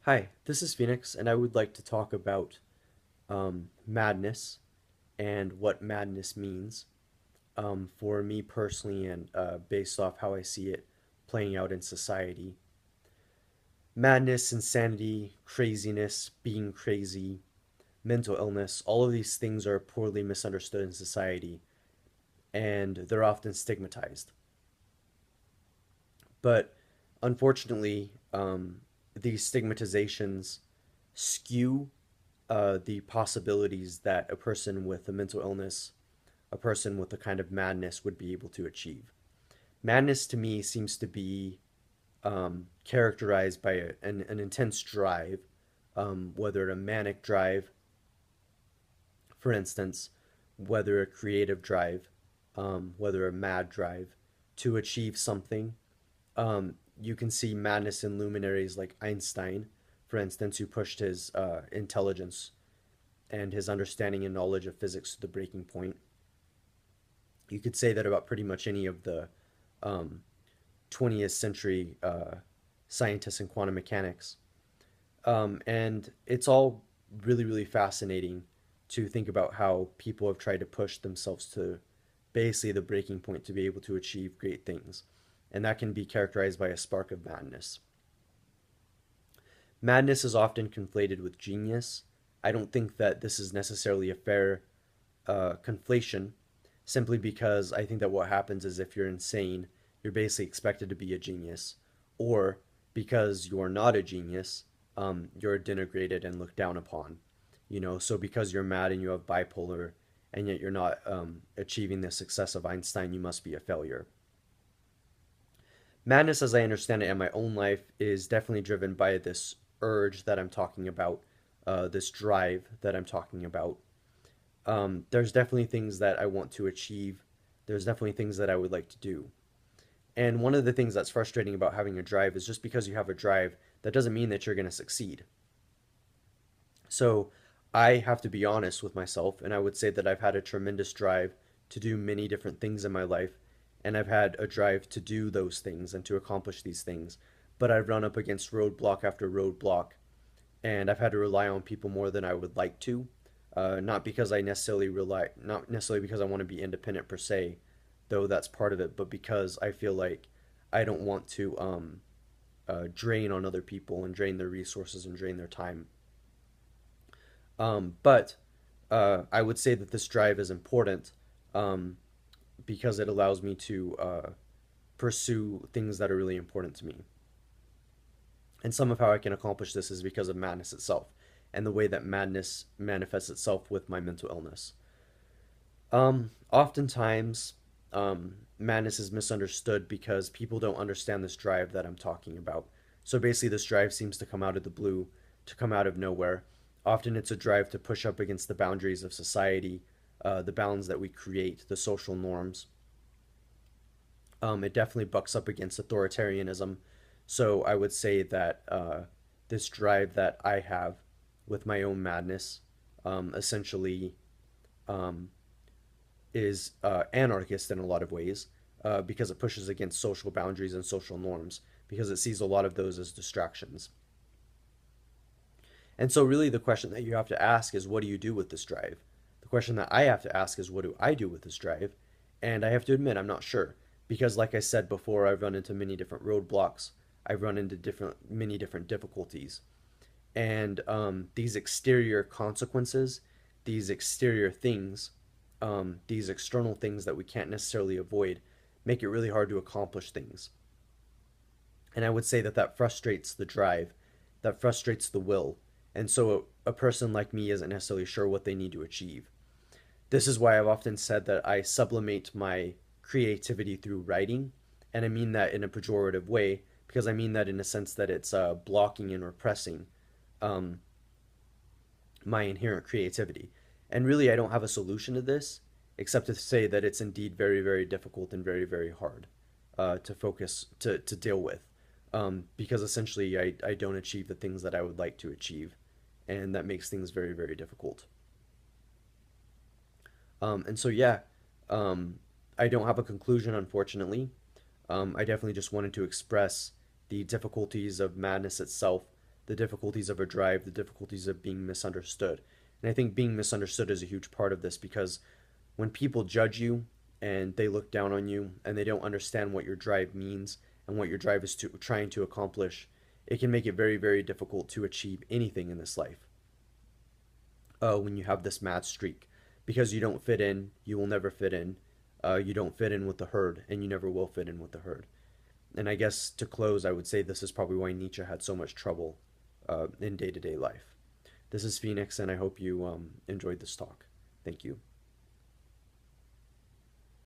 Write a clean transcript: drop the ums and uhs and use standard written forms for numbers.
Hi, this is Phoenix, and I would like to talk about madness and what madness means for me personally and based off how I see it playing out in society. Madness, insanity, craziness, being crazy, mental illness, all of these things are poorly misunderstood in society, and they're often stigmatized. But unfortunately, these stigmatizations skew the possibilities that a person with a mental illness, a person with a kind of madness would be able to achieve. Madness to me seems to be characterized by an intense drive, whether a manic drive, for instance, whether a creative drive, whether a mad drive to achieve something. You can see madness in luminaries like Einstein, for instance, who pushed his intelligence and his understanding and knowledge of physics to the breaking point. You could say that about pretty much any of the um, 20th century scientists in quantum mechanics. And it's all really, really fascinating to think about how people have tried to push themselves to basically the breaking point to be able to achieve great things. And that can be characterized by a spark of madness. Madness is often conflated with genius. I don't think that this is necessarily a fair conflation, simply because I think that what happens is if you're insane, you're basically expected to be a genius, or because you're not a genius, you're denigrated and looked down upon. So because you're mad and you have bipolar, and yet you're not achieving the success of Einstein, you must be a failure. Madness, as I understand it in my own life, is definitely driven by this urge that I'm talking about, this drive that I'm talking about. There's definitely things that I want to achieve. There's definitely things that I would like to do. And one of the things that's frustrating about having a drive is just because you have a drive, that doesn't mean that you're going to succeed. So I have to be honest with myself, and I would say that I've had a tremendous drive to do many different things in my life, and I've had a drive to do those things and to accomplish these things. But I've run up against roadblock after roadblock, and I've had to rely on people more than I would like to. Not because I necessarily rely, not necessarily because I want to be independent per se, though that's part of it, but because I feel like I don't want to drain on other people and drain their resources and drain their time. But I would say that this drive is important um, because it allows me to pursue things that are really important to me. And some of how I can accomplish this is because of madness itself and the way that madness manifests itself with my mental illness. Oftentimes, madness is misunderstood because people don't understand this drive that I'm talking about. So basically, this drive seems to come out of the blue, to come out of nowhere. Often, it's a drive to push up against the boundaries of society, the bounds that we create, the social norms. It definitely bucks up against authoritarianism. So I would say that this drive that I have with my own madness essentially um, is anarchist in a lot of ways because it pushes against social boundaries and social norms because it sees a lot of those as distractions. And so, really, the question that you have to ask is, what do you do with this drive? The question that I have to ask is, what do I do with this drive? And I have to admit, I'm not sure because, like I said before, I've run into many different roadblocks. I've run into many different difficulties, and these exterior consequences, these exterior things, these external things that we can't necessarily avoid, make it really hard to accomplish things. And I would say that that frustrates the drive, that frustrates the will. And so a person like me isn't necessarily sure what they need to achieve. This is why I've often said that I sublimate my creativity through writing. And I mean that in a pejorative way, because I mean that in a sense that it's blocking and repressing um, my inherent creativity. And really, I don't have a solution to this except to say that it's indeed very, very difficult and very, very hard to focus, to deal with. Because essentially, I don't achieve the things that I would like to achieve. And that makes things very, very difficult. And so, yeah, um, I don't have a conclusion, unfortunately. I definitely just wanted to express the difficulties of madness itself, the difficulties of a drive, the difficulties of being misunderstood. And I think being misunderstood is a huge part of this because when people judge you and they look down on you and they don't understand what your drive means and what your drive is trying to accomplish, it can make it very, very difficult to achieve anything in this life. When you have this mad streak, because you don't fit in, you will never fit in. You don't fit in with the herd, and you never will fit in with the herd. And I guess to close, I would say this is probably why Nietzsche had so much trouble in day to day life. This is Phoenix, and I hope you enjoyed this talk. Thank you.